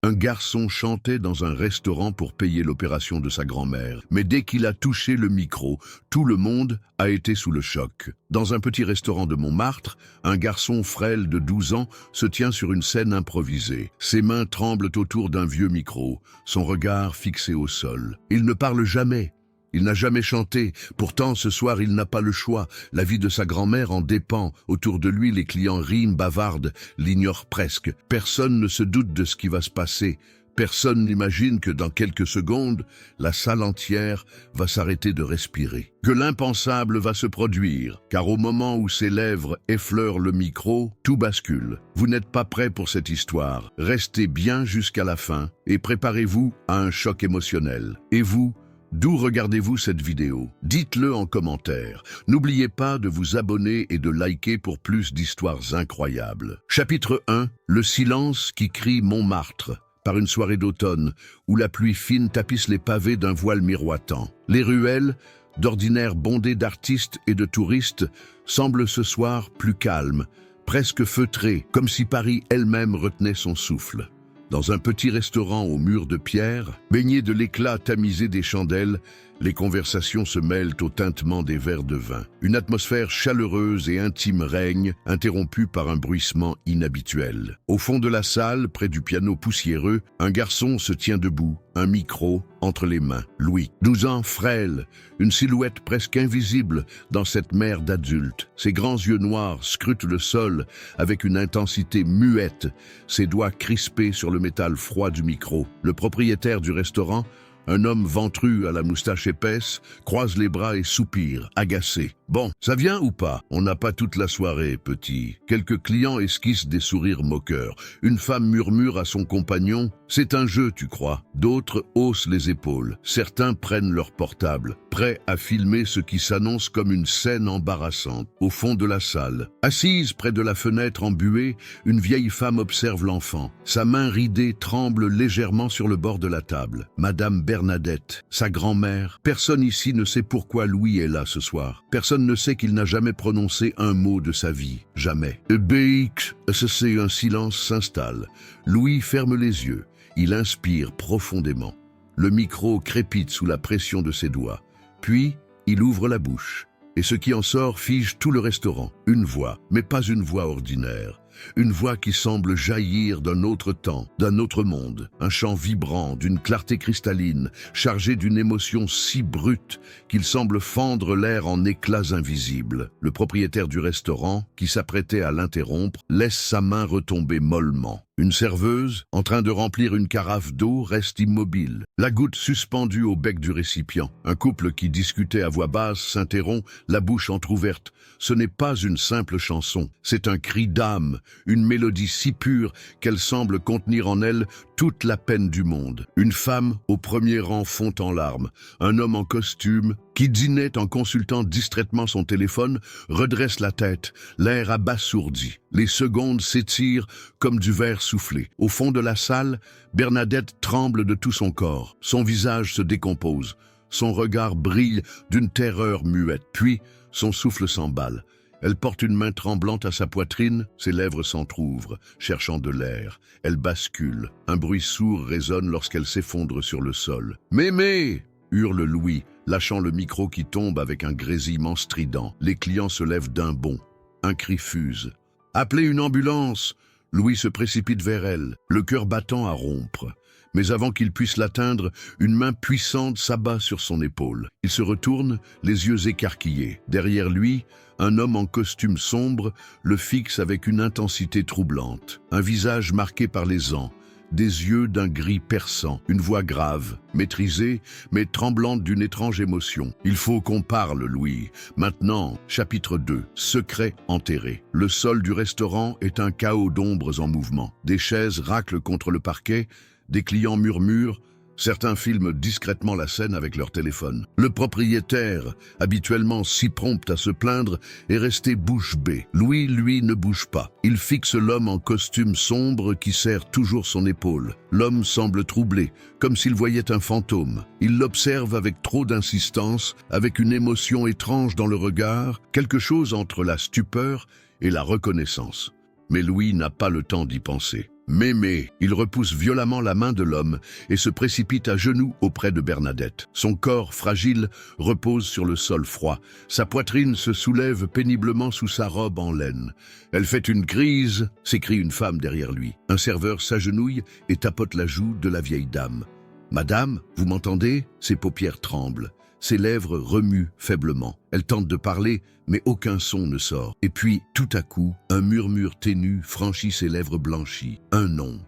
Un garçon chantait dans un restaurant pour payer l'opération de sa grand-mère. Mais dès qu'il a touché le micro, tout le monde a été sous le choc. Dans un petit restaurant de Montmartre, un garçon frêle de 12 ans se tient sur une scène improvisée. Ses mains tremblent autour d'un vieux micro, son regard fixé au sol. Il ne parle jamais. Il n'a jamais chanté, pourtant ce soir il n'a pas le choix. La vie de sa grand-mère en dépend. Autour de lui, les clients riment, bavardent, l'ignorent presque. Personne ne se doute de ce qui va se passer. Personne n'imagine que dans quelques secondes, la salle entière va s'arrêter de respirer. Que l'impensable va se produire, car au moment où ses lèvres effleurent le micro, tout bascule. Vous n'êtes pas prêt pour cette histoire. Restez bien jusqu'à la fin et préparez-vous à un choc émotionnel. Et vous ? D'où regardez-vous cette vidéo? Dites-le en commentaire. N'oubliez pas de vous abonner et de liker pour plus d'histoires incroyables. Chapitre 1. Le silence qui crie Montmartre. Par une soirée d'automne, où la pluie fine tapisse les pavés d'un voile miroitant. Les ruelles, d'ordinaire bondées d'artistes et de touristes, semblent ce soir plus calmes, presque feutrées, comme si Paris elle-même retenait son souffle. Dans un petit restaurant aux murs de pierre, baigné de l'éclat tamisé des chandelles, les conversations se mêlent au tintement des verres de vin. Une atmosphère chaleureuse et intime règne, interrompue par un bruissement inhabituel. Au fond de la salle, près du piano poussiéreux, un garçon se tient debout, un micro entre les mains. Louis, 12 ans, frêle, une silhouette presque invisible dans cette mer d'adultes. Ses grands yeux noirs scrutent le sol avec une intensité muette, ses doigts crispés sur le métal froid du micro. Le propriétaire du restaurant, un homme ventru à la moustache épaisse, croise les bras et soupire, agacé. « Bon, ça vient ou pas? On n'a pas toute la soirée, petit. » Quelques clients esquissent des sourires moqueurs. Une femme murmure à son compagnon « C'est un jeu, tu crois ?» D'autres haussent les épaules. Certains prennent leur portable, prêts à filmer ce qui s'annonce comme une scène embarrassante. Au fond de la salle, assise près de la fenêtre embuée, une vieille femme observe l'enfant. Sa main ridée tremble légèrement sur le bord de la table. Madame Bernadette, sa grand-mère. Personne ici ne sait pourquoi Louis est là ce soir. Personne ne sait qu'il n'a jamais prononcé un mot de sa vie. Jamais. Un silence s'installe. Louis ferme les yeux. Il inspire profondément. Le micro crépite sous la pression de ses doigts. Puis, il ouvre la bouche. Et ce qui en sort fige tout le restaurant. Une voix, mais pas une voix ordinaire. Une voix qui semble jaillir d'un autre temps, d'un autre monde. Un chant vibrant, d'une clarté cristalline, chargé d'une émotion si brute qu'il semble fendre l'air en éclats invisibles. Le propriétaire du restaurant, qui s'apprêtait à l'interrompre, laisse sa main retomber mollement. Une serveuse, en train de remplir une carafe d'eau, reste immobile, la goutte suspendue au bec du récipient. Un couple qui discutait à voix basse s'interrompt, la bouche entr'ouverte. Ce n'est pas une simple chanson, c'est un cri d'âme, une mélodie si pure qu'elle semble contenir en elle toute la peine du monde. Une femme au premier rang fond en larmes. Un homme en costume, qui dînait en consultant distraitement son téléphone, redresse la tête, l'air abasourdi. Les secondes s'étirent comme du verre soufflé. Au fond de la salle, Bernadette tremble de tout son corps. Son visage se décompose. Son regard brille d'une terreur muette. Puis, son souffle s'emballe. Elle porte une main tremblante à sa poitrine, ses lèvres s'entr'ouvrent, cherchant de l'air. Elle bascule. Un bruit sourd résonne lorsqu'elle s'effondre sur le sol. « Mémé !» hurle Louis, lâchant le micro qui tombe avec un grésillement strident. Les clients se lèvent d'un bond. Un cri fuse. « Appelez une ambulance !» Louis se précipite vers elle, le cœur battant à rompre. Mais avant qu'il puisse l'atteindre, une main puissante s'abat sur son épaule. Il se retourne, les yeux écarquillés. Derrière lui, un homme en costume sombre le fixe avec une intensité troublante. Un visage marqué par les ans, des yeux d'un gris perçant, une voix grave, maîtrisée, mais tremblante d'une étrange émotion. « Il faut qu'on parle, Louis. Maintenant, chapitre 2, secret enterré. Le sol du restaurant est un chaos d'ombres en mouvement. Des chaises raclent contre le parquet, des clients murmurent, certains filment discrètement la scène avec leur téléphone. Le propriétaire, habituellement si prompt à se plaindre, est resté bouche bée. Louis, lui, ne bouge pas. Il fixe l'homme en costume sombre qui serre toujours son épaule. L'homme semble troublé, comme s'il voyait un fantôme. Il l'observe avec trop d'insistance, avec une émotion étrange dans le regard, quelque chose entre la stupeur et la reconnaissance. Mais Louis n'a pas le temps d'y penser. Mémé, il repousse violemment la main de l'homme et se précipite à genoux auprès de Bernadette. Son corps fragile repose sur le sol froid. Sa poitrine se soulève péniblement sous sa robe en laine. Elle fait une crise, s'écrie une femme derrière lui. Un serveur s'agenouille et tapote la joue de la vieille dame. « Madame, vous m'entendez ?» Ses paupières tremblent. Ses lèvres remuent faiblement. Elle tente de parler, mais aucun son ne sort. Et puis, tout à coup, un murmure ténu franchit ses lèvres blanchies. Un nom.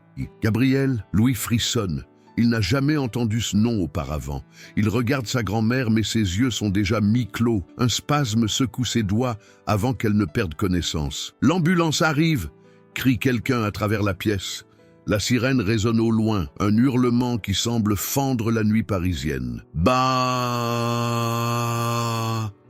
Gabriel, Louis frissonne. Il n'a jamais entendu ce nom auparavant. Il regarde sa grand-mère, mais ses yeux sont déjà mi-clos. Un spasme secoue ses doigts avant qu'elle ne perde connaissance. « L'ambulance arrive !» crie quelqu'un à travers la pièce. La sirène résonne au loin, un hurlement qui semble fendre la nuit parisienne. Bah!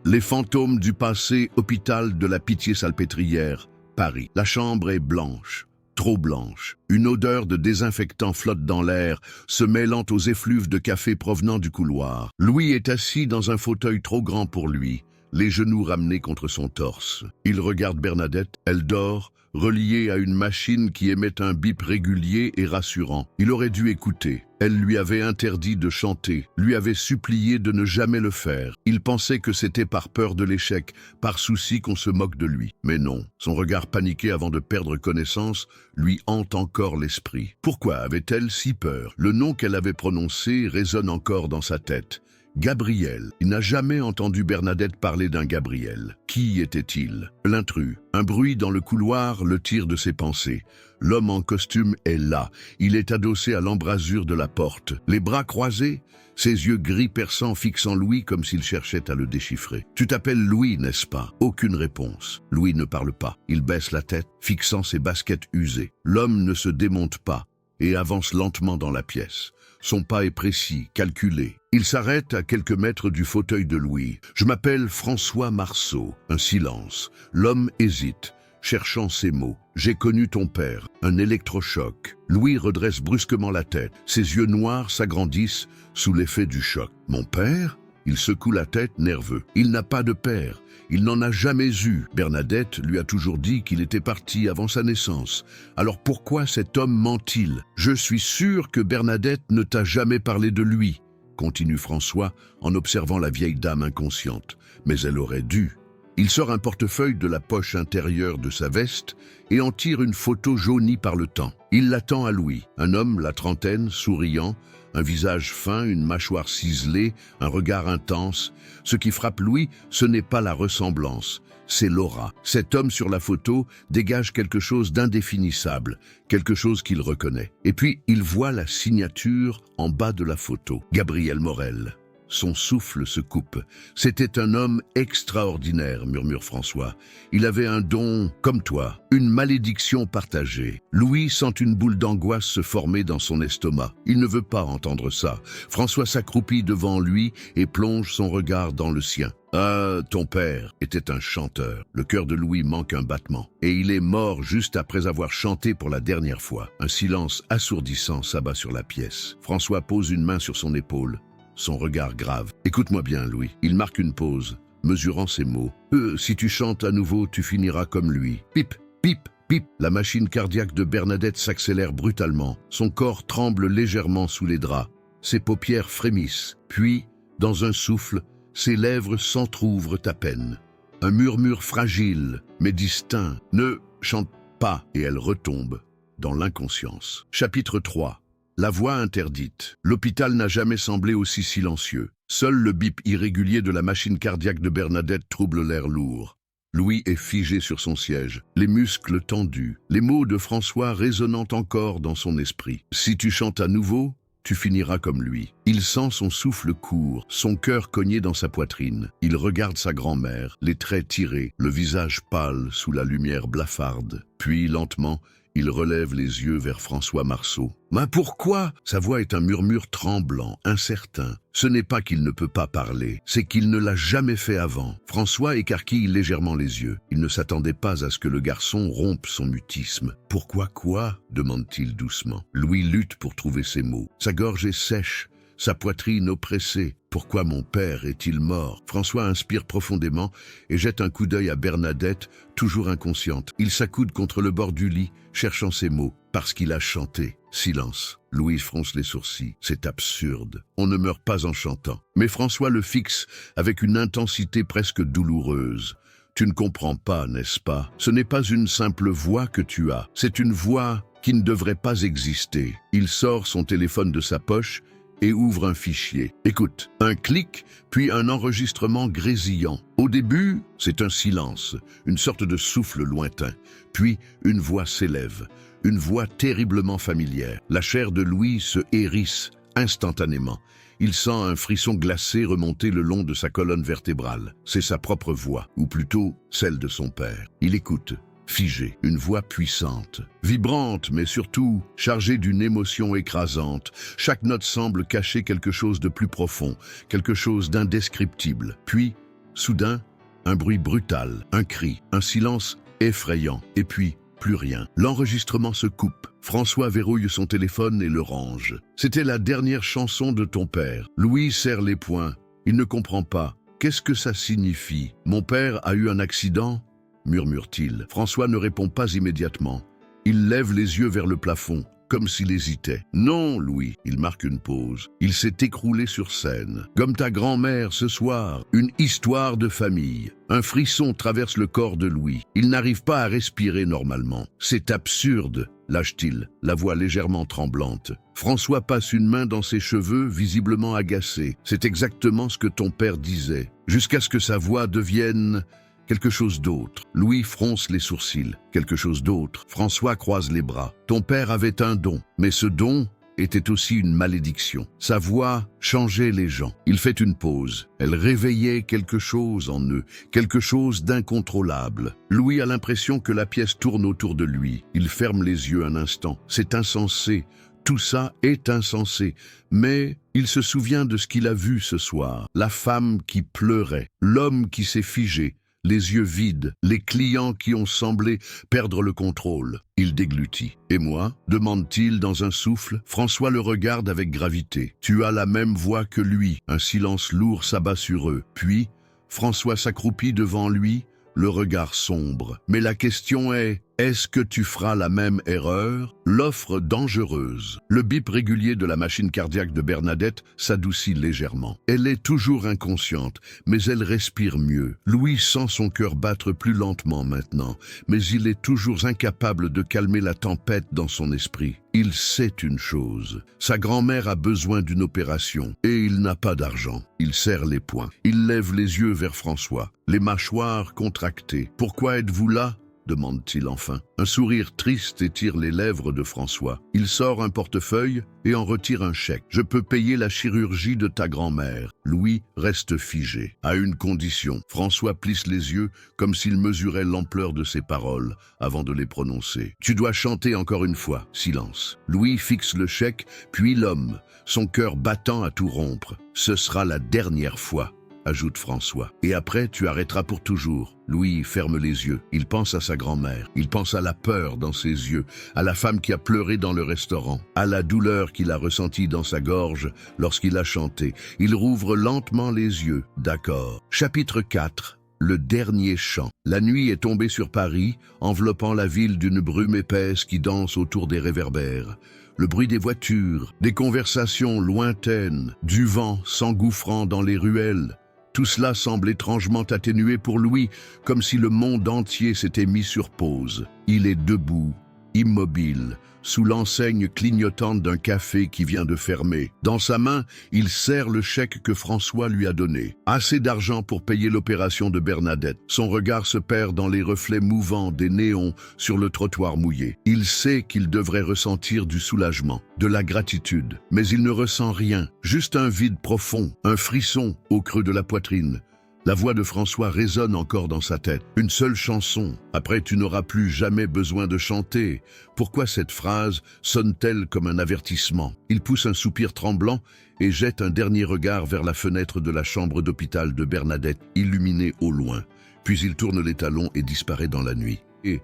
Les fantômes du passé, hôpital de la Pitié-Salpêtrière, Paris. La chambre est blanche, trop blanche. Une odeur de désinfectant flotte dans l'air, se mêlant aux effluves de café provenant du couloir. Louis est assis dans un fauteuil trop grand pour lui, les genoux ramenés contre son torse. Il regarde Bernadette, elle dort, reliée à une machine qui émet un bip régulier et rassurant. Il aurait dû écouter. Elle lui avait interdit de chanter, lui avait supplié de ne jamais le faire. Il pensait que c'était par peur de l'échec, par souci qu'on se moque de lui. Mais non, son regard paniqué avant de perdre connaissance lui hante encore l'esprit. Pourquoi avait-elle si peur? Le nom qu'elle avait prononcé résonne encore dans sa tête. Gabriel. Il n'a jamais entendu Bernadette parler d'un Gabriel. Qui était-il? L'intrus. Un bruit dans le couloir le tire de ses pensées. L'homme en costume est là. Il est adossé à l'embrasure de la porte. Les bras croisés, ses yeux gris perçants fixant Louis comme s'il cherchait à le déchiffrer. « Tu t'appelles Louis, n'est-ce pas ?» Aucune réponse. Louis ne parle pas. Il baisse la tête, fixant ses baskets usées. L'homme ne se démonte pas et avance lentement dans la pièce. Son pas est précis, calculé. Il s'arrête à quelques mètres du fauteuil de Louis. « Je m'appelle François Marceau. » Un silence. L'homme hésite, cherchant ses mots. « J'ai connu ton père. » Un électrochoc. Louis redresse brusquement la tête. Ses yeux noirs s'agrandissent sous l'effet du choc. « Mon père ?» Il secoue la tête, nerveux. Il n'a pas de père. Il n'en a jamais eu. Bernadette lui a toujours dit qu'il était parti avant sa naissance. Alors pourquoi cet homme ment-il? Je suis sûr que Bernadette ne t'a jamais parlé de lui, continue François en observant la vieille dame inconsciente. Mais elle aurait dû. Il sort un portefeuille de la poche intérieure de sa veste et en tire une photo jaunie par le temps. Il l'attend à Louis, un homme, la trentaine, souriant, un visage fin, une mâchoire ciselée, un regard intense. Ce qui frappe Louis, ce n'est pas la ressemblance, c'est l'aura. Cet homme sur la photo dégage quelque chose d'indéfinissable, quelque chose qu'il reconnaît. Et puis, il voit la signature en bas de la photo. Gabriel Morel. Son souffle se coupe. C'était un homme extraordinaire, murmure François. Il avait un don, comme toi, une malédiction partagée. Louis sent une boule d'angoisse se former dans son estomac. Il ne veut pas entendre ça. François s'accroupit devant lui et plonge son regard dans le sien. Ah, ton père était un chanteur. Le cœur de Louis manque un battement. Et il est mort juste après avoir chanté pour la dernière fois. Un silence assourdissant s'abat sur la pièce. François pose une main sur son épaule. Son regard grave. « Écoute-moi bien, Louis. » Il marque une pause, mesurant ses mots. « Si tu chantes à nouveau, tu finiras comme lui. » Pip, pip, pip. La machine cardiaque de Bernadette s'accélère brutalement. Son corps tremble légèrement sous les draps. Ses paupières frémissent. Puis, dans un souffle, ses lèvres s'entr'ouvrent à peine. Un murmure fragile, mais distinct. « Ne chante pas !» Et elle retombe dans l'inconscience. Chapitre 3. La voix interdite. L'hôpital n'a jamais semblé aussi silencieux. Seul le bip irrégulier de la machine cardiaque de Bernadette trouble l'air lourd. Louis est figé sur son siège, les muscles tendus, les mots de François résonnant encore dans son esprit. « Si tu chantes à nouveau, tu finiras comme lui. » Il sent son souffle court, son cœur cogné dans sa poitrine. Il regarde sa grand-mère, les traits tirés, le visage pâle sous la lumière blafarde. Puis, lentement, il relève les yeux vers François Marceau. « Mais pourquoi ?» Sa voix est un murmure tremblant, incertain. Ce n'est pas qu'il ne peut pas parler, c'est qu'il ne l'a jamais fait avant. François écarquille légèrement les yeux. Il ne s'attendait pas à ce que le garçon rompe son mutisme. « Pourquoi quoi ?» demande-t-il doucement. Louis lutte pour trouver ses mots. Sa gorge est sèche, sa poitrine oppressée. Pourquoi mon père est-il mort? François inspire profondément et jette un coup d'œil à Bernadette, toujours inconsciente. Il s'accoude contre le bord du lit, cherchant ses mots. Parce qu'il a chanté. Silence. Louis fronce les sourcils. C'est absurde. On ne meurt pas en chantant. Mais François le fixe avec une intensité presque douloureuse. Tu ne comprends pas, n'est-ce pas? Ce n'est pas une simple voix que tu as. C'est une voix qui ne devrait pas exister. Il sort son téléphone de sa poche et ouvre un fichier. Écoute, un clic, puis un enregistrement grésillant. Au début, c'est un silence, une sorte de souffle lointain. Puis, une voix s'élève, une voix terriblement familière. La chair de Louis se hérisse instantanément. Il sent un frisson glacé remonter le long de sa colonne vertébrale. C'est sa propre voix, ou plutôt celle de son père. Il écoute. Figé, une voix puissante, vibrante mais surtout chargée d'une émotion écrasante. Chaque note semble cacher quelque chose de plus profond, quelque chose d'indescriptible. Puis, soudain, un bruit brutal, un cri, un silence effrayant, et puis plus rien. L'enregistrement se coupe. François verrouille son téléphone et le range. C'était la dernière chanson de ton père. Louis serre les poings. Il ne comprend pas. Qu'est-ce que ça signifie? Mon père a eu un accident? Murmure-t-il. François ne répond pas immédiatement. Il lève les yeux vers le plafond, comme s'il hésitait. Non, Louis, il marque une pause. Il s'est écroulé sur scène. Comme ta grand-mère ce soir, une histoire de famille. Un frisson traverse le corps de Louis. Il n'arrive pas à respirer normalement. C'est absurde, lâche-t-il, la voix légèrement tremblante. François passe une main dans ses cheveux, visiblement agacé. C'est exactement ce que ton père disait, jusqu'à ce que sa voix devienne quelque chose d'autre. Louis fronce les sourcils. Quelque chose d'autre. François croise les bras. Ton père avait un don, mais ce don était aussi une malédiction. Sa voix changeait les gens. Il fait une pause. Elle réveillait quelque chose en eux, quelque chose d'incontrôlable. Louis a l'impression que la pièce tourne autour de lui. Il ferme les yeux un instant. C'est insensé. Tout ça est insensé. Mais il se souvient de ce qu'il a vu ce soir. La femme qui pleurait, l'homme qui s'est figé, les yeux vides, les clients qui ont semblé perdre le contrôle. Il déglutit. « Et moi ?» demande-t-il dans un souffle. François le regarde avec gravité. « Tu as la même voix que lui. » Un silence lourd s'abat sur eux. Puis, François s'accroupit devant lui, le regard sombre. Mais la question est, est-ce que tu feras la même erreur? L'offre dangereuse. Le bip régulier de la machine cardiaque de Bernadette s'adoucit légèrement. Elle est toujours inconsciente, mais elle respire mieux. Louis sent son cœur battre plus lentement maintenant, mais il est toujours incapable de calmer la tempête dans son esprit. Il sait une chose. Sa grand-mère a besoin d'une opération, et il n'a pas d'argent. Il serre les poings. Il lève les yeux vers François, les mâchoires contractées. « Pourquoi êtes-vous là ?» demande-t-il enfin. Un sourire triste étire les lèvres de François. Il sort un portefeuille et en retire un chèque. « Je peux payer la chirurgie de ta grand-mère. » Louis reste figé. À une condition. François plisse les yeux comme s'il mesurait l'ampleur de ses paroles avant de les prononcer. « Tu dois chanter encore une fois. » Silence. Louis fixe le chèque, puis l'homme, son cœur battant à tout rompre. « Ce sera la dernière fois. » ajoute François. « Et après, tu arrêteras pour toujours. » Louis ferme les yeux. Il pense à sa grand-mère. Il pense à la peur dans ses yeux, à la femme qui a pleuré dans le restaurant, à la douleur qu'il a ressentie dans sa gorge lorsqu'il a chanté. Il rouvre lentement les yeux. D'accord. Chapitre 4. Le dernier chant. La nuit est tombée sur Paris, enveloppant la ville d'une brume épaisse qui danse autour des réverbères. Le bruit des voitures, des conversations lointaines, du vent s'engouffrant dans les ruelles. Tout cela semble étrangement atténué pour Louis, comme si le monde entier s'était mis sur pause. Il est debout, immobile, sous l'enseigne clignotante d'un café qui vient de fermer. Dans sa main, il serre le chèque que François lui a donné. Assez d'argent pour payer l'opération de Bernadette. Son regard se perd dans les reflets mouvants des néons sur le trottoir mouillé. Il sait qu'il devrait ressentir du soulagement, de la gratitude. Mais il ne ressent rien, juste un vide profond, un frisson au creux de la poitrine. La voix de François résonne encore dans sa tête. Une seule chanson. Après, tu n'auras plus jamais besoin de chanter. Pourquoi cette phrase sonne-t-elle comme un avertissement? Il pousse un soupir tremblant et jette un dernier regard vers la fenêtre de la chambre d'hôpital de Bernadette, illuminée au loin. Puis il tourne les talons et disparaît dans la nuit. Et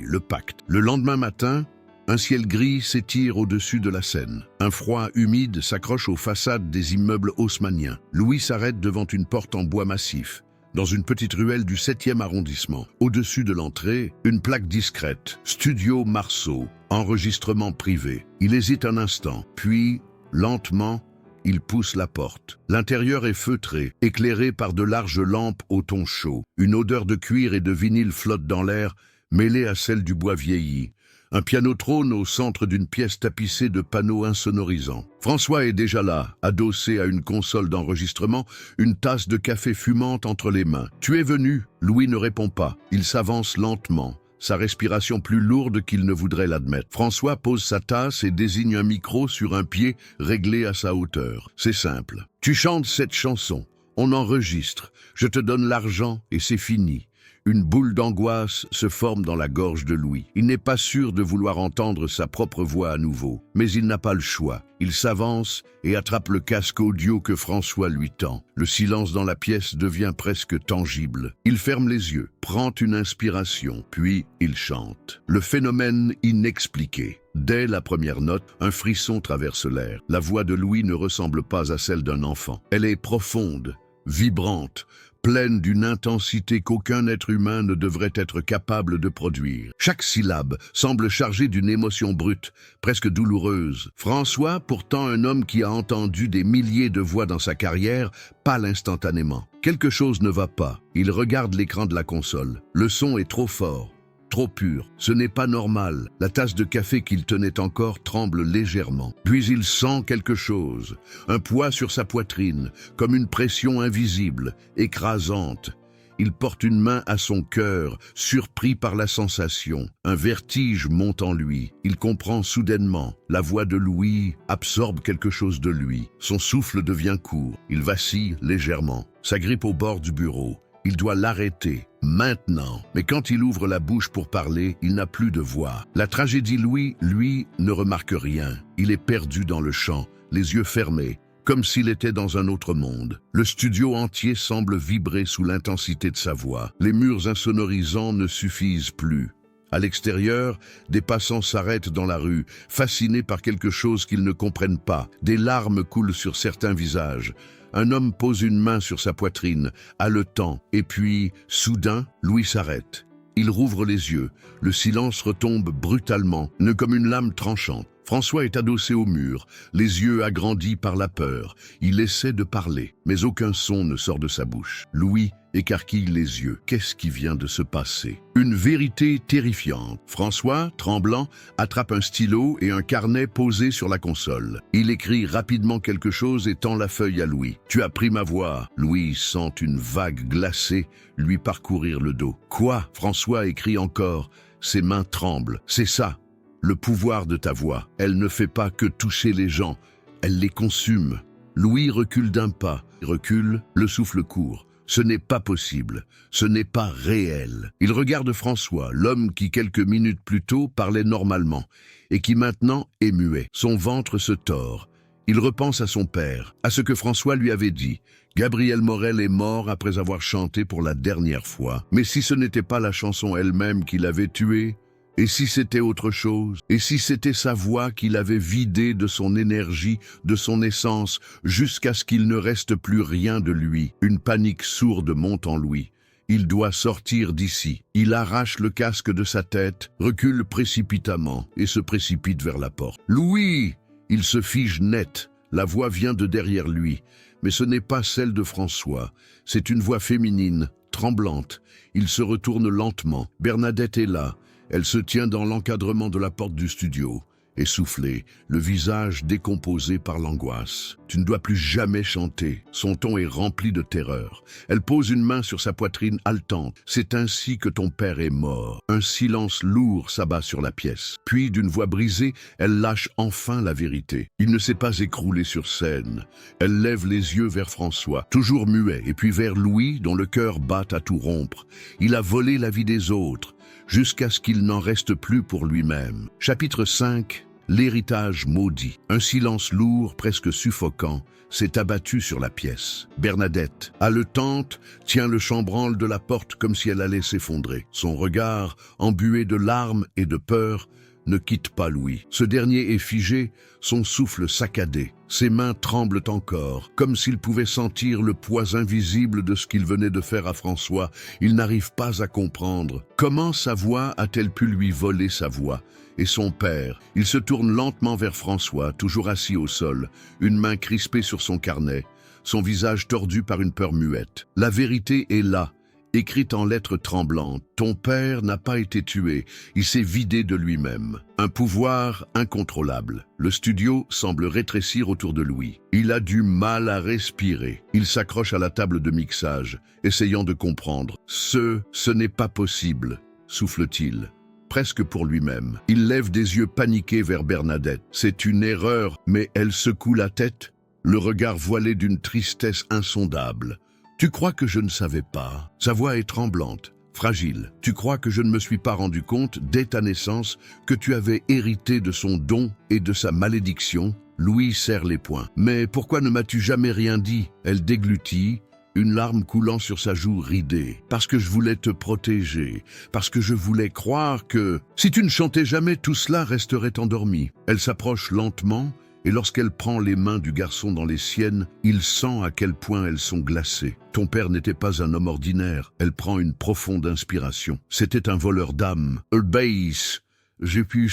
le pacte. Le lendemain matin, un ciel gris s'étire au-dessus de la Seine. Un froid humide s'accroche aux façades des immeubles haussmanniens. Louis s'arrête devant une porte en bois massif. dans une petite ruelle du 7e arrondissement. Au-dessus de l'entrée, une plaque discrète, Studio Marceau, enregistrement privé. Il hésite un instant, puis, lentement, il pousse la porte. L'intérieur est feutré, éclairé par de larges lampes au ton chaud. Une odeur de cuir et de vinyle flotte dans l'air, mêlée à celle du bois vieilli. Un piano trône au centre d'une pièce tapissée de panneaux insonorisants. François est déjà là, adossé à une console d'enregistrement, une tasse de café fumante entre les mains. « Tu es venu ?» Louis ne répond pas. Il s'avance lentement, sa respiration plus lourde qu'il ne voudrait l'admettre. François pose sa tasse et désigne un micro sur un pied réglé à sa hauteur. C'est simple. « Tu chantes cette chanson, on enregistre, je te donne l'argent et c'est fini. » Une boule d'angoisse se forme dans la gorge de Louis. Il n'est pas sûr de vouloir entendre sa propre voix à nouveau, mais il n'a pas le choix. Il s'avance et attrape le casque audio que François lui tend. Le silence dans la pièce devient presque tangible. Il ferme les yeux, prend une inspiration, puis il chante. Le phénomène inexpliqué. Dès la première note, un frisson traverse l'air. La voix de Louis ne ressemble pas à celle d'un enfant. Elle est profonde, vibrante, pleine d'une intensité qu'aucun être humain ne devrait être capable de produire. Chaque syllabe semble chargée d'une émotion brute, presque douloureuse. François, pourtant un homme qui a entendu des milliers de voix dans sa carrière, pâle instantanément. Quelque chose ne va pas. Il regarde l'écran de la console. Le son est trop fort. Trop pur. Ce n'est pas normal. La tasse de café qu'il tenait encore tremble légèrement. Puis il sent quelque chose. Un poids sur sa poitrine, comme une pression invisible, écrasante. Il porte une main à son cœur, surpris par la sensation. Un vertige monte en lui. Il comprend soudainement. La voix de Louis absorbe quelque chose de lui. Son souffle devient court. Il vacille légèrement. S'agrippe au bord du bureau. Il doit l'arrêter, maintenant. Mais quand il ouvre la bouche pour parler, il n'a plus de voix. La tragédie Louis, lui, ne remarque rien. Il est perdu dans le chant, les yeux fermés, comme s'il était dans un autre monde. Le studio entier semble vibrer sous l'intensité de sa voix. Les murs insonorisants ne suffisent plus. À l'extérieur, des passants s'arrêtent dans la rue, fascinés par quelque chose qu'ils ne comprennent pas. Des larmes coulent sur certains visages. Un homme pose une main sur sa poitrine, haletant, et puis, soudain, Louis s'arrête. Il rouvre les yeux. Le silence retombe brutalement, comme une lame tranchante. François est adossé au mur, les yeux agrandis par la peur. Il essaie de parler, mais aucun son ne sort de sa bouche. Louis écarquille les yeux. Qu'est-ce qui vient de se passer? Une vérité terrifiante. François, tremblant, attrape un stylo et un carnet posé sur la console. Il écrit rapidement quelque chose et tend la feuille à Louis. « Tu as pris ma voix !» Louis sent une vague glacée lui parcourir le dos. « Quoi ?» François écrit encore. Ses mains tremblent. « C'est ça. Le pouvoir de ta voix. Elle ne fait pas que toucher les gens. Elle les consume. » Louis recule d'un pas. Il recule, le souffle court. Ce n'est pas possible. Ce n'est pas réel. Il regarde François, l'homme qui quelques minutes plus tôt parlait normalement et qui maintenant est muet. Son ventre se tord. Il repense à son père, à ce que François lui avait dit. Gabriel Morel est mort après avoir chanté pour la dernière fois. Mais si ce n'était pas la chanson elle-même qui l'avait tué? Et si c'était autre chose? Et si c'était sa voix qui l'avait vidé de son énergie, de son essence, jusqu'à ce qu'il ne reste plus rien de lui? Une panique sourde monte en lui. Il doit sortir d'ici. Il arrache le casque de sa tête, recule précipitamment et se précipite vers la porte. « Louis !» Il se fige net. La voix vient de derrière lui. Mais ce n'est pas celle de François. C'est une voix féminine, tremblante. Il se retourne lentement. Bernadette est là. Elle se tient dans l'encadrement de la porte du studio, essoufflée, le visage décomposé par l'angoisse. « Tu ne dois plus jamais chanter. » Son ton est rempli de terreur. Elle pose une main sur sa poitrine haletante. « C'est ainsi que ton père est mort. » Un silence lourd s'abat sur la pièce. Puis, d'une voix brisée, elle lâche enfin la vérité. Il ne s'est pas écroulé sur scène. Elle lève les yeux vers François, toujours muet, et puis vers Louis, dont le cœur bat à tout rompre. Il a volé la vie des autres, jusqu'à ce qu'il n'en reste plus pour lui-même. Chapitre 5. L'héritage maudit. Un silence lourd, presque suffocant, s'est abattu sur la pièce. Bernadette, haletante, tient le chambranle de la porte comme si elle allait s'effondrer. Son regard, embué de larmes et de peur, ne quitte pas Louis. Ce dernier est figé, son souffle saccadé. Ses mains tremblent encore, comme s'il pouvait sentir le poids invisible de ce qu'il venait de faire à François. Il n'arrive pas à comprendre. Comment sa voix a-t-elle pu lui voler sa voix? Et son père, il se tourne lentement vers François, toujours assis au sol, une main crispée sur son carnet, son visage tordu par une peur muette. La vérité est là, écrite en lettres tremblantes. Ton père n'a pas été tué, il s'est vidé de lui-même. Un pouvoir incontrôlable. Le studio semble rétrécir autour de Louis. Il a du mal à respirer. Il s'accroche à la table de mixage, essayant de comprendre. Ce n'est pas possible, souffle-t-il. Presque pour lui-même. Il lève des yeux paniqués vers Bernadette. C'est une erreur, mais elle secoue la tête, le regard voilé d'une tristesse insondable. Tu crois que je ne savais pas? Sa voix est tremblante, fragile. Tu crois que je ne me suis pas rendu compte, dès ta naissance, que tu avais hérité de son don et de sa malédiction? Louis serre les poings. Mais pourquoi ne m'as-tu jamais rien dit? Elle déglutit, une larme coulant sur sa joue ridée. Parce que je voulais te protéger, parce que je voulais croire que, si tu ne chantais jamais, tout cela resterait endormi. Elle s'approche lentement, et lorsqu'elle prend les mains du garçon dans les siennes, il sent à quel point elles sont glacées. Ton père n'était pas un homme ordinaire. Elle prend une profonde inspiration. C'était un voleur d'âme. Obéisse. J'ai pu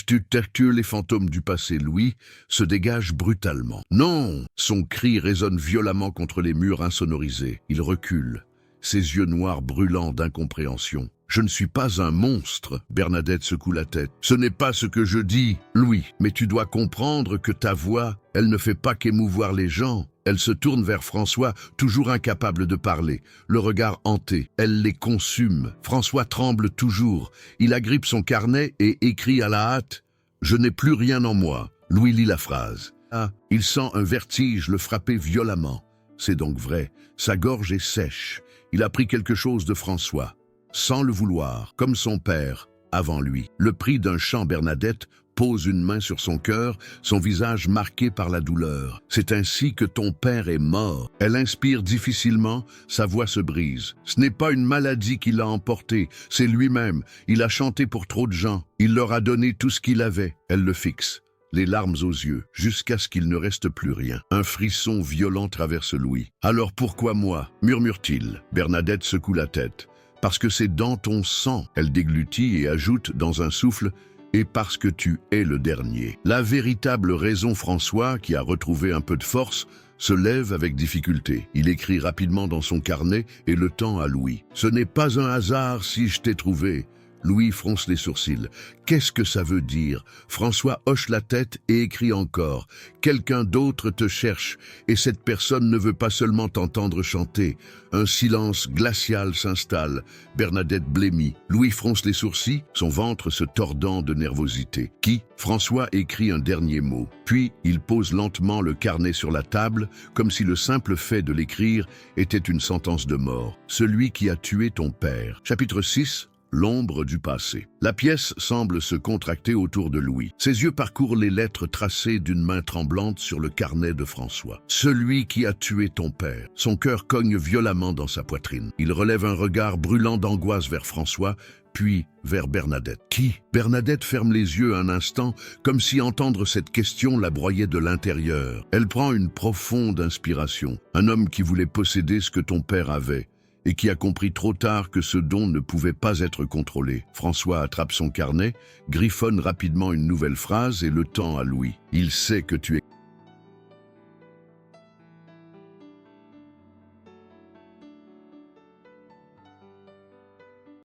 tuer les fantômes du passé. Louis se dégage brutalement. Non! Son cri résonne violemment contre les murs insonorisés. Il recule, ses yeux noirs brûlants d'incompréhension. Je ne suis pas un monstre, Bernadette secoue la tête. Ce n'est pas ce que je dis, Louis. Mais tu dois comprendre que ta voix, elle ne fait pas qu'émouvoir les gens. Elle se tourne vers François, toujours incapable de parler, le regard hanté. Elle les consume. François tremble toujours. Il agrippe son carnet et écrit à la hâte « Je n'ai plus rien en moi ». Louis lit la phrase. Ah, il sent un vertige le frapper violemment. C'est donc vrai. Sa gorge est sèche. Il a pris quelque chose de François, sans le vouloir, comme son père, avant lui. Le prix d'un chant, Bernadette pose une main sur son cœur, son visage marqué par la douleur. C'est ainsi que ton père est mort. Elle inspire difficilement, sa voix se brise. Ce n'est pas une maladie qui l'a emporté, c'est lui-même. Il a chanté pour trop de gens. Il leur a donné tout ce qu'il avait. Elle le fixe, les larmes aux yeux, jusqu'à ce qu'il ne reste plus rien. Un frisson violent traverse Louis. Alors pourquoi moi? Murmure-t-il. Bernadette secoue la tête. Parce que c'est dans ton sang. Elle déglutit et ajoute dans un souffle « et parce que tu es le dernier ». La véritable raison, François, qui a retrouvé un peu de force, se lève avec difficulté. Il écrit rapidement dans son carnet et le tend à Louis. « Ce n'est pas un hasard si je t'ai trouvé ». Louis fronce les sourcils. Qu'est-ce que ça veut dire? François hoche la tête et écrit encore. Quelqu'un d'autre te cherche, et cette personne ne veut pas seulement t'entendre chanter. Un silence glacial s'installe. Bernadette blêmit. Louis fronce les sourcils, son ventre se tordant de nervosité. Qui? François écrit un dernier mot. Puis, il pose lentement le carnet sur la table, comme si le simple fait de l'écrire était une sentence de mort. Celui qui a tué ton père. Chapitre 6. L'ombre du passé. La pièce semble se contracter autour de Louis. Ses yeux parcourent les lettres tracées d'une main tremblante sur le carnet de François. Celui qui a tué ton père. Son cœur cogne violemment dans sa poitrine. Il relève un regard brûlant d'angoisse vers François, puis vers Bernadette. Qui? Bernadette ferme les yeux un instant, comme si entendre cette question la broyait de l'intérieur. Elle prend une profonde inspiration. Un homme qui voulait posséder ce que ton père avait, et qui a compris trop tard que ce don ne pouvait pas être contrôlé. François attrape son carnet, griffonne rapidement une nouvelle phrase et le tend à Louis. Il sait que tu es